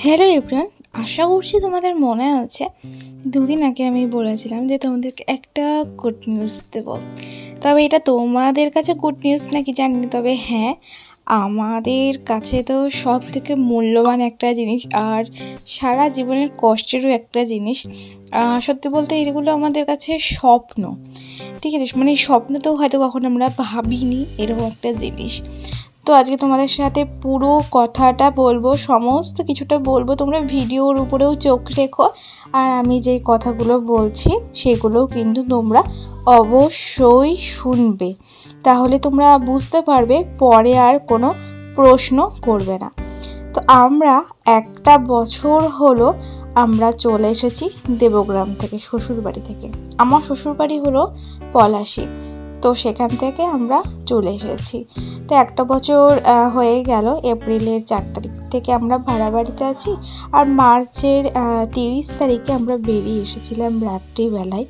Hello everyone, আশা করছি তোমাদের মনে আছে দুদিন আগে আমি বলেছিলাম যে তোমাদেরকে একটা গুড নিউজ দেব। তবে এটা তোমাদের কাছে গুড নিউজ নাকি জানি না, তবে হ্যাঁ, আমাদের কাছে তো সব থেকে মূল্যবান একটা জিনিস আর সারা জীবনের কষ্টেরও একটা জিনিস। সত্যি বলতে এগুলো আমাদের কাছে স্বপ্ন, ঠিক আছে? মানে স্বপ্ন তো হয়তো কখনো আমরা ভাবিনি এরকম একটা জিনিস। তো আজকে তোমাদের সাথে পুরো কথাটা বলবো, সমস্ত কিছুটা বলবো, তোমরা ভিডিওর উপরেও চোখ রেখো। আর আমি যে কথাগুলো বলছি সেগুলোও কিন্তু তোমরা অবশ্যই শুনবে, তাহলে তোমরা বুঝতে পারবে, পরে আর কোনো প্রশ্ন করবে না। তো আমরা একটা বছর হলো আমরা চলে এসেছি দেবগ্রাম থেকে, শ্বশুরবাড়ি থেকে। আমার শ্বশুরবাড়ি হলো পলাশী, তো সেখান থেকে আমরা চলে এসেছি। তো একটা বছর হয়ে গেল। এপ্রিলের 4 তারিখ থেকে আমরা ভাড়া বাড়িতে আছি, আর মার্চের 30 তারিখে আমরা বেরিয়ে এসেছিলাম রাত্রিবেলায়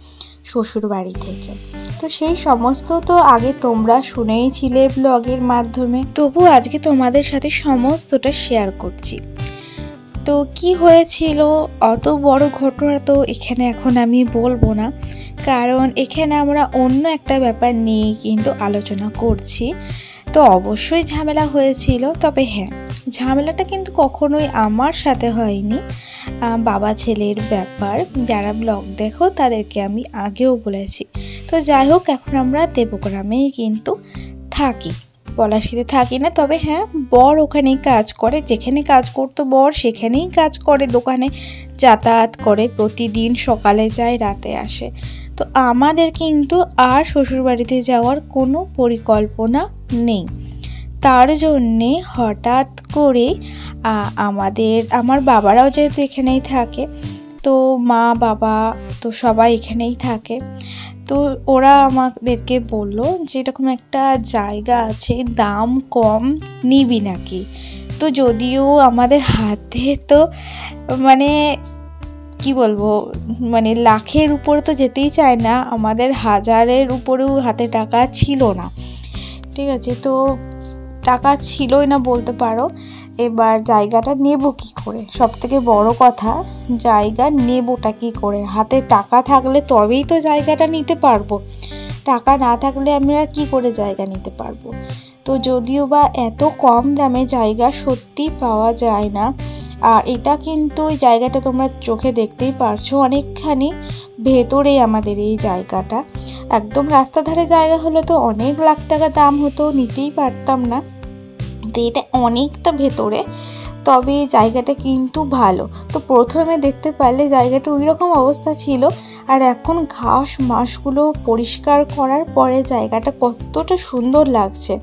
শ্বশুর বাড়ি থেকে। তো সেই সমস্ত তো আগে তোমরা শুনেইছিলে ব্লগের মাধ্যমে, তবু আজকে তোমাদের সাথে সমস্তটা শেয়ার করছি। তো কি হয়েছিল, অত বড় ঘটনা তো এখানে এখন আমি বলবো না, কারণ এখানে আমরা অন্য একটা ব্যাপার নিয়ে কিন্তু আলোচনা করছি। তো অবশ্যই ঝামেলা হয়েছিল, তবে হ্যাঁ, ঝামেলাটা কিন্তু কখনোই আমার সাথে হয়নি, বাবা ছেলের ব্যাপার। যারা ব্লগ দেখো তাদেরকে আমি আগেও বলেছি। তো যাই হোক, এখন আমরা দেবগ্রামেই কিন্তু থাকি, পলাশীতে থাকি না। তবে হ্যাঁ, বর ওখানেই কাজ করে, যেখানে কাজ করতো বর সেখানেই কাজ করে, দোকানে যাতায়াত করে, প্রতিদিন সকালে যায় রাতে আসে। তো আমাদের কিন্তু আর শ্বশুরবাড়িতে যাওয়ার কোনো পরিকল্পনা নেই। তার জন্যে হঠাৎ করে আমার বাবারাও যেহেতু এখানেই থাকে, তো মা বাবা তো সবাই এখানেই থাকে। তো ওরা আমাদেরকে বললো যে এরকম একটা জায়গা আছে, দাম কম, নিবি নাকি? তো যদিও আমাদের হাতে তো মানে কি বলবো, মানে লাখের উপরে তো যেতেই চায় না, আমাদের 1000-এর উপরেও হাতে টাকা ছিল না, ঠিক আছে? তো টাকা ছিলই না বলতে পারো। এবার জায়গাটা নেব কি করে, সব থেকে বড় কথা, জায়গা নেবটা কি করে? হাতে টাকা থাকলে তবেই তো জায়গাটা নিতে পারবো, টাকা না থাকলে আমরা কি করে জায়গা নিতে পারবো? তো যদিও বা এত কম দামে জায়গা সত্যি পাওয়া যায় না। আর এটা কিন্তু ওই জায়গাটা তোমরা চোখে দেখতেই পারছো, অনেকখানি ভেতরেই আমাদের এই জায়গাটা। একদম রাস্তা ধারে জায়গা হলে তো অনেক লাখ টাকা দাম হতো, নিতেই পারতাম না। তো এটা অনেকটা ভেতরে, তবে জায়গাটা কিন্তু ভালো। তো প্রথমে দেখতে পারলে জায়গাটা ওই রকম অবস্থা ছিল, আর এখন ঘাস মাসগুলো পরিষ্কার করার পরে জায়গাটা কতটা সুন্দর লাগছে।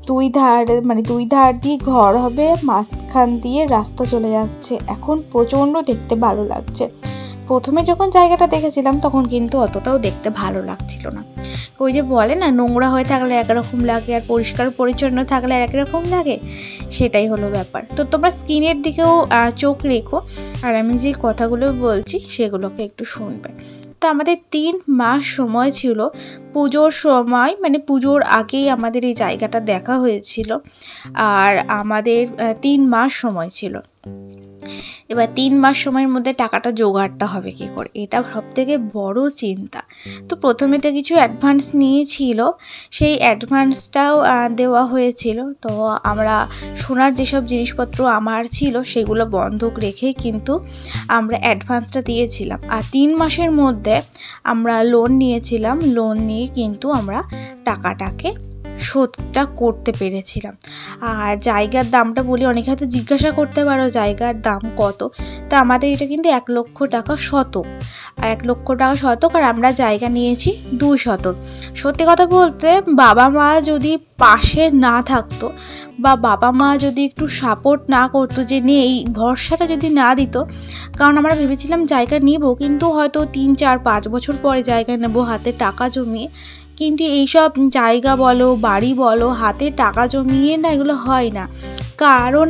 দুই ধার দিয়ে ঘর হবে, মাঝখান দিয়ে রাস্তা চলে যাচ্ছে, এখন প্রচণ্ড দেখতে ভালো লাগছে। প্রথমে যখন জায়গাটা দেখেছিলাম তখন কিন্তু অতটাও দেখতে ভালো লাগছিল না। ওই যে বলে না, নোংরা হয়ে থাকলে একরকম লাগে আর পরিষ্কার পরিচ্ছন্ন থাকলে একরকম লাগে, সেটাই হলো ব্যাপার। তো তোমরা স্ক্রিনের দিকেও চোখ রেখো, আর আমি যে কথাগুলো বলছি সেগুলোকে একটু শুনবে। তো আমাদের 3 মাস সময় ছিল, পুজোর সময়, মানে পুজোর আগেই আমাদের এই জায়গাটা দেখা হয়েছিল, আর আমাদের 3 মাস সময় ছিল। এবার 3 মাস সময়ের মধ্যে টাকাটা জোগাড়টা হবে কি করে, এটা সব থেকে বড় চিন্তা। তো প্রথমে তো কিছু অ্যাডভান্স নিয়েছিল, সেই অ্যাডভান্সটাও দেওয়া হয়েছিল। তো আমরা সোনার যেসব জিনিসপত্র আমার ছিল সেগুলো বন্ধক রেখে কিন্তু আমরা অ্যাডভান্সটা দিয়েছিলাম। আর 3 মাসের মধ্যে আমরা লোন নিয়েছিলাম, লোন নিয়ে কিন্তু আমরা টাকাটাকে শোধটা করতে পেরেছিলাম। আর জায়গার দামটা বলি, অনেকে হয়তো জিজ্ঞাসা করতে পারো জায়গার দাম কত। তা আমাদের এটা কিন্তু 1 লক্ষ টাকা শতক, 1 লক্ষ টাকা শতক, আর আমরা জায়গা নিয়েছি 2 শতক। সত্যি কথা বলতে, বাবা মা যদি পাশে না থাকতো, বা বাবা মা যদি একটু সাপোর্ট না করতো, যে নিয়ে এই ভরসাটা যদি না দিত, কারণ আমরা ভেবেছিলাম জায়গা নিব, কিন্তু হয়তো 3, 4, 5 বছর পরে জায়গা নেব হাতে টাকা জমিয়ে। কিন্তু এইসব জায়গা বলো, বাড়ি বলো, হাতে টাকা জমিয়ে না এগুলো হয় না। কারণ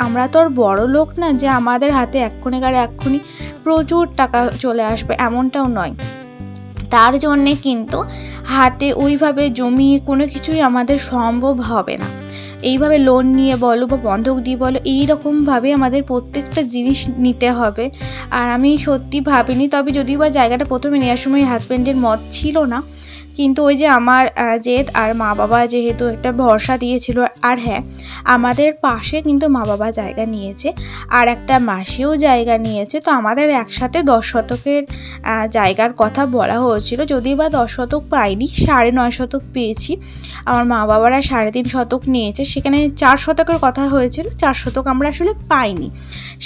আমরা তো আর বড় লোক না যে আমাদের হাতে এক্ষুনি প্রচুর টাকা চলে আসবে, এমনটাও নয়। তার জন্যে কিন্তু হাতে ওইভাবে জমিয়ে কোনো কিছুই আমাদের সম্ভব হবে না। এইভাবে লোন নিয়ে বলো বা বন্ধক দিয়ে বলো, এইরকমভাবে আমাদের প্রত্যেকটা জিনিস নিতে হবে। আর আমি সত্যি ভাবিনি, তবে যদিও বা জায়গাটা প্রথমে নেওয়ার সময় হাজব্যান্ডের মত ছিল না, কিন্তু ওই যে আমার জেদ আর মা বাবা যেহেতু একটা ভরসা দিয়েছিল। আর হ্যাঁ, আমাদের পাশে কিন্তু মা বাবা জায়গা নিয়েছে আর একটা মাসিও জায়গা নিয়েছে। তো আমাদের একসাথে 10 শতকের জায়গার কথা বলা হয়েছিল, যদিও বা 10 শতক পাইনি, 9.5 শতক পেয়েছি। আমার মা বাবারা 3.5 শতক নিয়েছে, সেখানে 4 শতকের কথা হয়েছিল, 4 শতক আমরা আসলে পাইনি,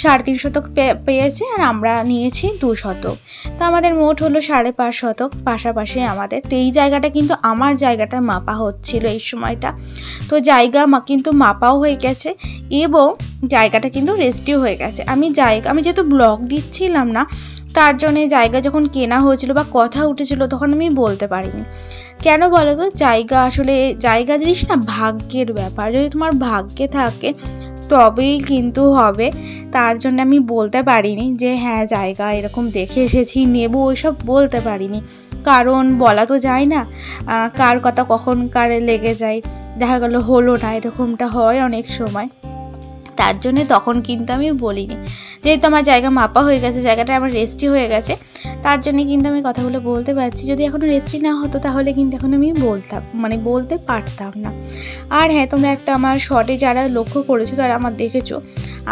3.5 শতক পেয়েছে আর আমরা নিয়েছি 2 শতক। তো আমাদের মোট হলো 5.5 শতক পাশাপাশি আমাদের। তো এই জায়গাটা কিন্তু আমার জায়গাটা মাপা হচ্ছিল এই সময়টা। তো জায়গা কিন্তু মাপাও হয়ে গেছে এবং জায়গাটা কিন্তু রেজিস্ট্রিও হয়ে গেছে। আমি যেহেতু ব্লগ দিচ্ছিলাম না, তার জন্যে জায়গা যখন কেনা হয়েছিল বা কথা উঠেছিল তখন আমি বলতে পারিনি। কেন বলো তো, জায়গা জিনিস না ভাগ্যের ব্যাপার, যদি তোমার ভাগ্যে থাকে তবেই কিন্তু হবে। তার জন্য আমি বলতে পারিনি যে হ্যাঁ জায়গা এরকম দেখে এসেছি নেব, ওইসব বলতে পারিনি, কারণ বলা তো যায় না কার কথা কখন কারে লেগে যায়, দেখা গেল হলো না, এরকমটা হয় অনেক সময়। তার জন্যে তখন কিন্তু আমি বলিনি। যেহেতু আমার জায়গা মাপা হয়ে গেছে, জায়গাটা আমার রেজিস্ট্রি হয়ে গেছে, তার জন্যে কিন্তু আমি কথাগুলো বলতে পারছি। যদি এখনও রেজিস্ট্রি না হতো তাহলে কিন্তু এখন আমি বলতে পারতাম না। আর হ্যাঁ, তোমরা একটা আমার শর্টে যারা লক্ষ্য করেছো তারা আমার দেখেছো,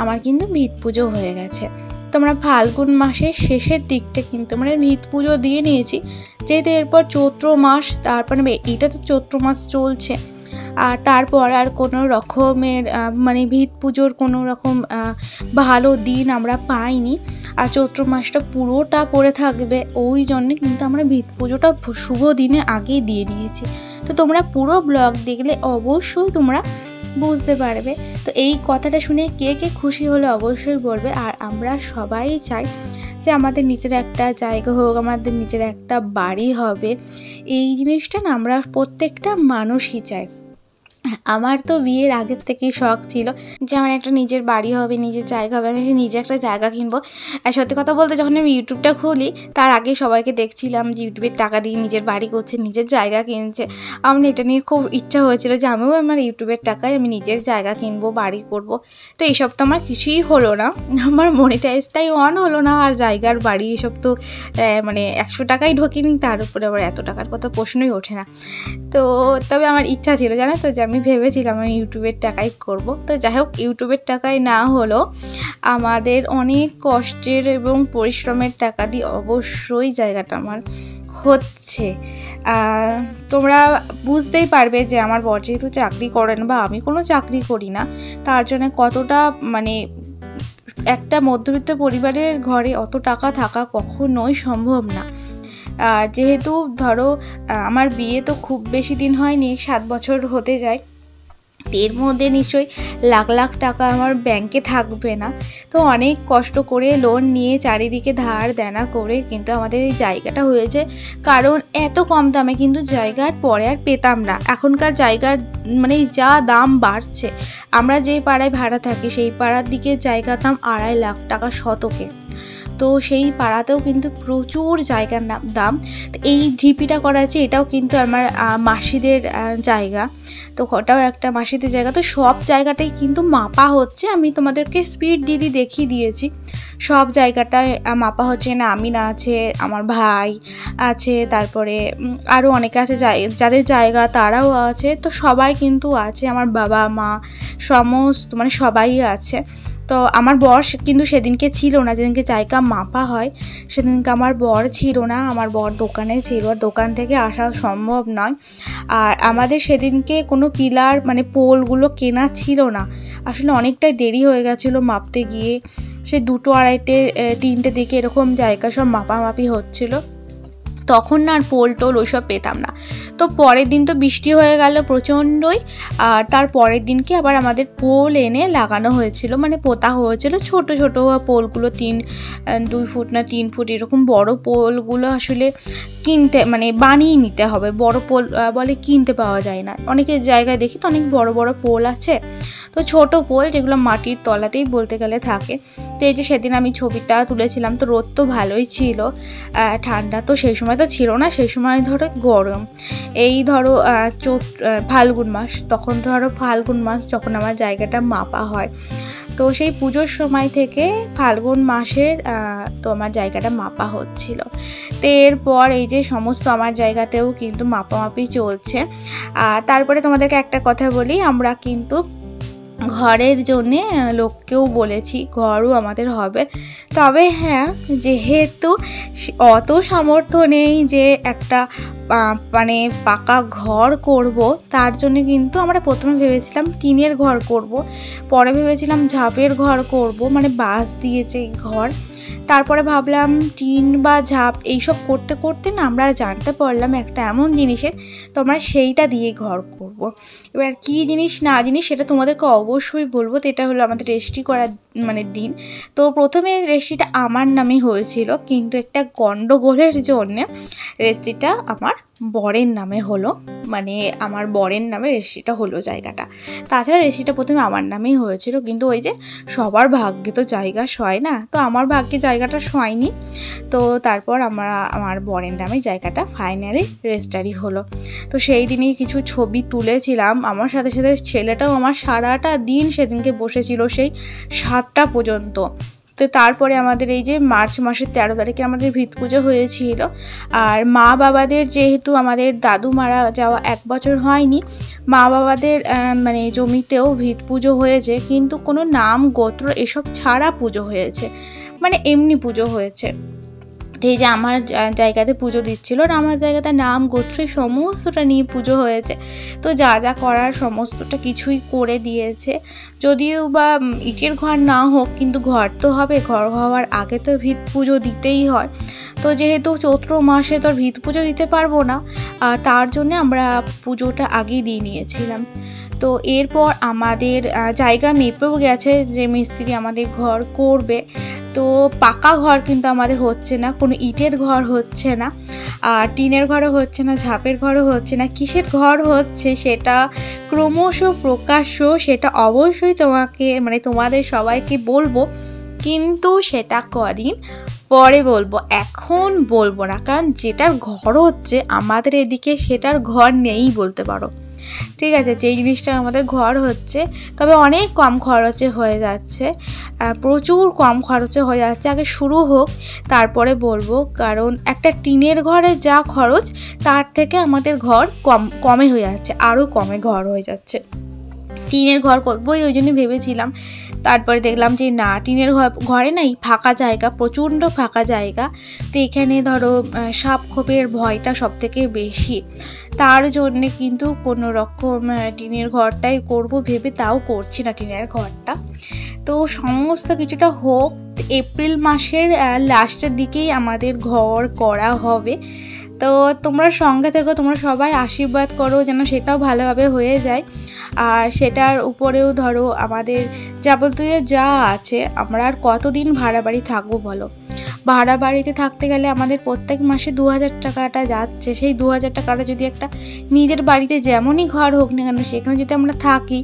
আমার কিন্তু ভিত পুজো হয়ে গেছে। তোমরা ফাল্গুন মাসের শেষের দিকটা কিন্তু মানে ভিত পুজো দিয়ে নিয়েছি, যেহেতু এরপর চৈত্র মাস, তারপরে এটা তো চৈত্র মাস চলছে, আর তারপর আর কোনো রকমের মানে ভিত পুজোর কোনো রকম ভালো দিন আমরা পাইনি। আর চৈত্র মাসটা পুরোটা পড়ে থাকবে, ওই জন্যে কিন্তু আমরা ভিত পুজোটা শুভ দিনে আগেই দিয়ে নিয়েছি। তো তোমরা পুরো ব্লগ দেখলে অবশ্যই তোমরা বুঝতে পারবে। তো এই কথাটা শুনে কে কে খুশি হলে অবশ্যই বলবে। আর আমরা সবাই চাই যে আমাদের নিচের একটা জায়গা হোক, আমাদের নিচের একটা বাড়ি হবে, এই জিনিসটা না আমরা প্রত্যেকটা মানুষই চাই। আমার তো বিয়ের আগের থেকেই শখ ছিল যে আমার একটা নিজের বাড়ি হবে, নিজের জায়গা হবে, আমি নিজে একটা জায়গা কিনবো। আর সত্যি কথা বলতে যখন আমি ইউটিউবটা খুলি তার আগে সবাইকে দেখছিলাম যে ইউটিউবের টাকা দিয়ে নিজের বাড়ি করছে, নিজের জায়গা কিনছে। আমার এটা নিয়ে খুব ইচ্ছা হয়েছিল যে আমিও আমার ইউটিউবের টাকায় আমি নিজের জায়গা কিনবো, বাড়ি করব। তো এইসব তো আমার কিছুই হলো না, আমার মনিটাইজটাই অন হলো না, আর জায়গার বাড়ি এসব তো মানে 100 টাকাই ঢোকেনি, তার উপরে আবার এত টাকার কথা প্রশ্নই ওঠে না। তো তবে আমার ইচ্ছা ছিল জানো তো, যে আমি ভেবেছিলাম আমি ইউটিউবের টাকায় করব। তো যাই হোক, ইউটিউবের টাকায় না হলো, আমাদের অনেক কষ্টের এবং পরিশ্রমের টাকা দিয়ে অবশ্যই জায়গাটা আমার হচ্ছে। তোমরা বুঝতেই পারবে যে আমার বর যেহেতু চাকরি করেন বা আমি কোনো চাকরি করি না, তার জন্য কতটা মানে একটা মধ্যবিত্ত পরিবারের ঘরে অত টাকা থাকা কখনোই সম্ভব না। আর যেহেতু ধরো আমার বিয়ে তো খুব বেশি দিন হয়নি, 7 বছর হতে যায়, এর মধ্যে নিশ্চয়ই লাখ লাখ টাকা আমার ব্যাংকে থাকবে না। তো অনেক কষ্ট করে লোন নিয়ে চারিদিকে ধার দেনা করে কিন্তু আমাদের এই জায়গাটা হয়েছে, কারণ এত কম দামে কিন্তু জায়গার পরে আর পেতাম না। এখনকার জায়গার মানে যা দাম বাড়ছে, আমরা যে পাড়ায় ভাড়া থাকি সেই পাড়ার দিকে জায়গার দাম 2.5 লাখ টাকা শতকে। তো সেই পাড়াতেও কিন্তু প্রচুর জায়গার দাম। এই ঢিপিটা করা আছে, এটাও কিন্তু আমার মাসিদের জায়গা, তো ওটাও একটা মাসিদের জায়গা। তো সব জায়গাটাই কিন্তু মাপা হচ্ছে, আমি তোমাদেরকে স্পিড দিদি দেখিয়ে দিয়েছি, সব জায়গাটায় মাপা হচ্ছে। না আমি না আছে, আমার ভাই আছে, তারপরে আরও অনেকে আছে যাদের জায়গা তারাও আছে। তো সবাই কিন্তু আছে, আমার বাবা মা সমস্ত মানে সবাই আছে। তো আমার বর কিন্তু সেদিনকে ছিল না, যেদিনকে জায়গা মাপা হয় সেদিনকে আমার বর ছিল না, আমার বর দোকানে ছিল, আর দোকান থেকে আসা সম্ভব নয়। আর আমাদের সেদিনকে কোনো পিলার মানে পোলগুলো কেনা ছিল না, আসলে অনেকটাই দেরি হয়ে গেছিলো মাপতে গিয়ে, সে 2টো 2:30 3টে দিকে এরকম জায়গা সব মাপামাপি হচ্ছিলো, তখন না আর পোল টোল ওইসব পেতাম না। তো পরের দিন তো বৃষ্টি হয়ে গেল প্রচণ্ডই, আর তার পরের দিনকে আবার আমাদের পোল এনে লাগানো হয়েছিল, মানে পোতা হয়েছিল। ছোট ছোট পোলগুলো 2 ফুট না 3 ফুট এরকম বড় পোলগুলো আসলে কিনতে মানে বানিয়ে নিতে হবে, বড় পোল বলে কিনতে পাওয়া যায় না। অনেকের জায়গায় দেখি তো অনেক বড় বড় পোল আছে, তো ছোট পোল যেগুলো মাটির তলাতেই বলতে গেলে থাকে। তো এই যে সেদিন আমি ছবিটা তুলেছিলাম, তো রোদ তো ভালোই ছিল, ঠান্ডা তো সেই সময় তো ছিল না, সেই সময় ধরো গরম, এই ধরো ফাল্গুন মাস, তখন ধরো ফাল্গুন মাস যখন আমার জায়গাটা মাপা হয়, তো সেই পুজোর সময় থেকে ফাল্গুন মাসের তো আমার জায়গাটা মাপা হচ্ছিল। তো এরপর এই যে সমস্ত আমার জায়গাতেও কিন্তু মাপামাপি চলছে। আর তারপরে তোমাদেরকে একটা কথা বলি, আমরা কিন্তু ঘরের জন্যে লোককেও বলেছি, ঘরও আমাদের হবে। তবে হ্যাঁ, যেহেতু অত সামর্থ্য নেই যে একটা মানে পাকা ঘর করব, তার জন্য কিন্তু আমরা প্রথমে ভেবেছিলাম টিনের ঘর করব, পরে ভেবেছিলাম ঝাপের ঘর করব, মানে বাঁশ দিয়ে যে ঘর। তারপরে ভাবলাম টিন বা ঝাপ এইসব করতে করতে না আমরা জানতে পারলাম একটা এমন জিনিসের, তো আমরা সেইটা দিয়ে ঘর করব। এবার কী জিনিস না জিনিস সেটা তোমাদেরকে অবশ্যই বলবো। তো এটা হলো আমাদের রেজিস্ট্রি করার মানে দিন। তো প্রথমে রেজিস্ট্রিটা আমার নামে হয়েছিল, কিন্তু একটা গণ্ডগোলের জন্যে রেজিস্ট্রিটা আমার বরের নামে হলো, মানে আমার বরের নামে রেজিস্ট্রিটা হলো জায়গাটা। তাছাড়া রেজিস্ট্রিটা প্রথমে আমার নামেই হয়েছিল, কিন্তু ওই যে সবার ভাগ্যে তো জায়গা সয় না, তো আমার ভাগ্যে জায়গাটা সয়নি। তো তারপর আমার বরের নামে জায়গাটা ফাইনালি রেজিস্ট্রি হলো। তো সেই দিনই কিছু ছবি তুলেছিলাম, আমার সাথে সাথে ছেলেটাও আমার সারাটা দিন সেদিনকে বসেছিল সেই 7টা পর্যন্ত। তো তারপরে আমাদের এই যে মার্চ মাসের 13 তারিখে আমাদের ভিত পুজো হয়েছিল। আর মা বাবাদের যেহেতু আমাদের দাদু মারা যাওয়া 1 বছর হয়নি, মা বাবাদের মানে জমিতেও ভিত পুজো হয়েছে, কিন্তু কোনো নাম গোত্র এসব ছাড়া পুজো হয়েছে, মানে এমনি পুজো হয়েছে। এই যে আমার জায়গাতে পুজো দিচ্ছিল, আর আমার জায়গাতে নাম গোত্রে সমস্তটা নিয়ে পুজো হয়েছে। তো যা যা করার সমস্তটা কিছুই করে দিয়েছে, যদিও বা ইটের ঘর না হোক, কিন্তু ঘর তো হবে, ঘর হওয়ার আগে তো ভিত পুজো দিতেই হয়। তো যেহেতু চৈত্র মাসে তো ভিত পুজো দিতে পারবো না, আর তার জন্য আমরা পুজোটা আগেই দিয়ে নিয়েছিলাম। তো এরপর আমাদের জায়গা মেপেও গেছে যে মিস্ত্রি আমাদের ঘর করবে। তো পাকা ঘর কিন্তু আমাদের হচ্ছে না, কোনো ইটের ঘর হচ্ছে না, আর টিনের ঘরও হচ্ছে না, ঝাপের ঘরও হচ্ছে না। কিসের ঘর হচ্ছে সেটা ক্রমশ প্রকাশ্য, সেটা অবশ্যই তোমাকে মানে তোমাদের সবাইকে বলবো, কিন্তু সেটা কদিন পরে বলবো, এখন বলবো না। কারণ যেটার ঘর হচ্ছে আমাদের এদিকে সেটার ঘর নেই বলতে পারো, ঠিক আছে। যেই জিনিসটা আমাদের ঘর হচ্ছে, তবে অনেক কম খরচে হয়ে যাচ্ছে, প্রচুর কম খরচে হয়ে যাচ্ছে। আগে শুরু হোক তারপরে বলবো, কারণ একটা টিনের ঘরে যা খরচ তার থেকে আমাদের ঘর কমে হয়ে যাচ্ছে, আরও কমে ঘর হয়ে যাচ্ছে। টিনের ঘর করবোই ওই জন্য ভেবেছিলাম, তারপরে দেখলাম যে না, টিনের ঘরে নাই, ফাঁকা জায়গা, প্রচণ্ড ফাঁকা জায়গা। তো এখানে ধরো সাপ খোপের ভয়টা সব থেকে বেশি, তার জন্যে কিন্তু কোনো রকম টিনের ঘরটাই করব ভেবে তাও করছি না টিনের ঘরটা। তো সমস্ত কিছুটা হোক, এপ্রিল মাসের লাস্টের দিকেই আমাদের ঘর করা হবে। তো তোমরা সঙ্গে থেকো, তোমরা সবাই আশীর্বাদ করো যেন সেটাও ভালোভাবে হয়ে যায়। আর সেটার উপরেও ধরো আমাদের যাবতীয় যা আছে, আমরা আর কতদিন ভাড়া বাড়ি থাকবো বলো। ভাড়া বাড়িতে থাকতে গেলে আমাদের প্রত্যেক মাসে 2000 টাকাটা যাচ্ছে। সেই 2000 টাকাটা যদি একটা নিজের বাড়িতে যেমনই ঘর হোক না কেন সেখানে যদি আমরা থাকি,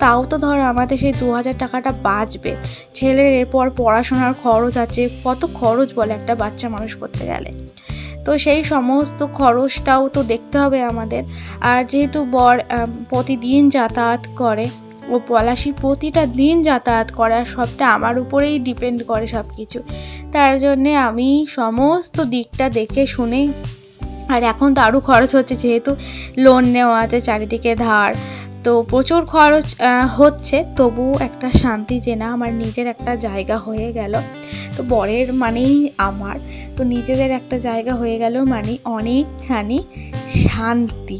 তাও তো ধরো আমাদের সেই 2000 টাকাটা বাঁচবে। ছেলের এরপর পড়াশোনার খরচ আছে, কত খরচ বলে একটা বাচ্চা মানুষ করতে গেলে। তো সেই সমস্ত খরচটাও তো দেখতে হবে আমাদের। আর যেহেতু বর প্রতিদিন যাতায়াত করে, ও পলাশি প্রতিটা দিন যাতায়াত করে, আর সবটা আমার উপরেই ডিপেন্ড করে সব কিছু। তার জন্যে আমি সমস্ত দিকটা দেখে শুনে, আর এখন তো আরও খরচ হচ্ছে যেহেতু লোন নেওয়া আছে, চারিদিকে ধার, তো প্রচুর খরচ হচ্ছে। তবু একটা শান্তি যে না, আমার নিজের একটা জায়গা হয়ে গেল। তো বরের মানেই আমার, তো নিজেদের একটা জায়গা হয়ে গেল মানে অনেকখানি শান্তি।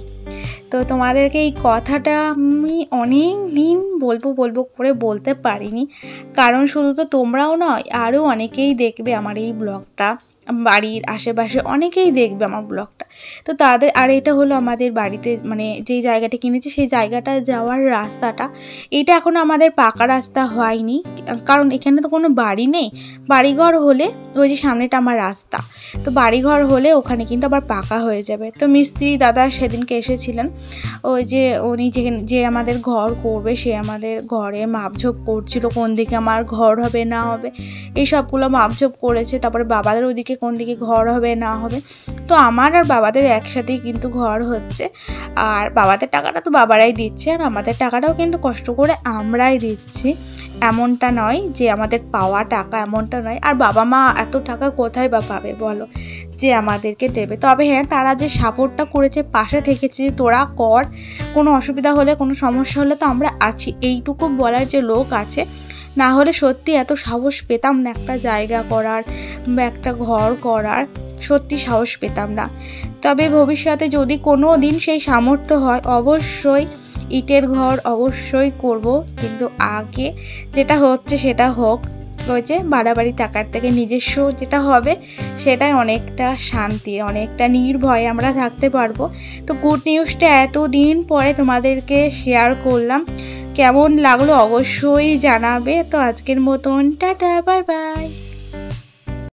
তো তোমাদেরকে এই কথাটা আমি অনেক দিন বলবো করে বলতে পারিনি, কারণ শুধু তো তোমরাও নয়, আরও অনেকেই দেখবে আমার এই ব্লগটা, বাড়ির আশেপাশে অনেকেই দেখবে আমার ব্লগটা। তো তাদের, আর এটা হলো আমাদের বাড়িতে মানে যেই জায়গাটা কিনেছি সেই জায়গাটা যাওয়ার রাস্তাটা, এটা এখনও আমাদের পাকা রাস্তা হয়নি, কারণ এখানে তো কোনো বাড়ি নেই। বাড়িঘর হলে ওই যে সামনেটা আমার রাস্তা, তো বাড়িঘর হলে ওখানে কিন্তু আবার পাকা হয়ে যাবে। তো মিস্ত্রি দাদা সেদিনকে এসেছিলেন, ওই যে উনি যে আমাদের ঘর করবে সে আমাদের ঘরে মাপঝোপ করছিল, কোন দিকে আমার ঘর হবে না হবে এই সবগুলো মাপঝোপ করেছে। তারপরে বাবাদের ওইদিকে কোন দিকে ঘর হবে না হবে, তো আমার আর বাবাদের একসাথেই কিন্তু ঘর হচ্ছে। আর বাবাদের টাকাটা তো বাবারাই দিচ্ছে, আর আমাদের টাকাটাও কিন্তু কষ্ট করে আমরাই দিচ্ছি, এমনটা নয় যে আমাদের পাওয়া টাকা, এমনটা নয়। আর বাবা মা এত টাকা কোথায় বা পাবে বলো যে আমাদেরকে দেবে। তবে হ্যাঁ, তারা যে সাপোর্টটা করেছে, পাশে থেকেছে, তোরা কর, কোনো অসুবিধা হলে কোনো সমস্যা হলে তো আমরা আছি, এইটুকু বলার যে লোক আছে। না হলে সত্যি এত সাহস পেতাম না একটা জায়গা করার বা একটা ঘর করার, সত্যি সাহস পেতাম না। তবে ভবিষ্যতে যদি কোনো দিন সেই সামর্থ্য হয় অবশ্যই ইটের ঘর অবশ্যই করব, কিন্তু আগে যেটা হচ্ছে সেটা হোক। ওই যে বাড়াবাড়ি টাকার থেকে নিজস্ব যেটা হবে সেটাই অনেকটা শান্তি, অনেকটা নির্ভয়ে আমরা থাকতে পারবো। তো গুড নিউজটা এতদিন পরে তোমাদেরকে শেয়ার করলাম, কেমন লাগলো অবশ্যই জানাবে। তো আজকের মতন টাটা, বাই বাই।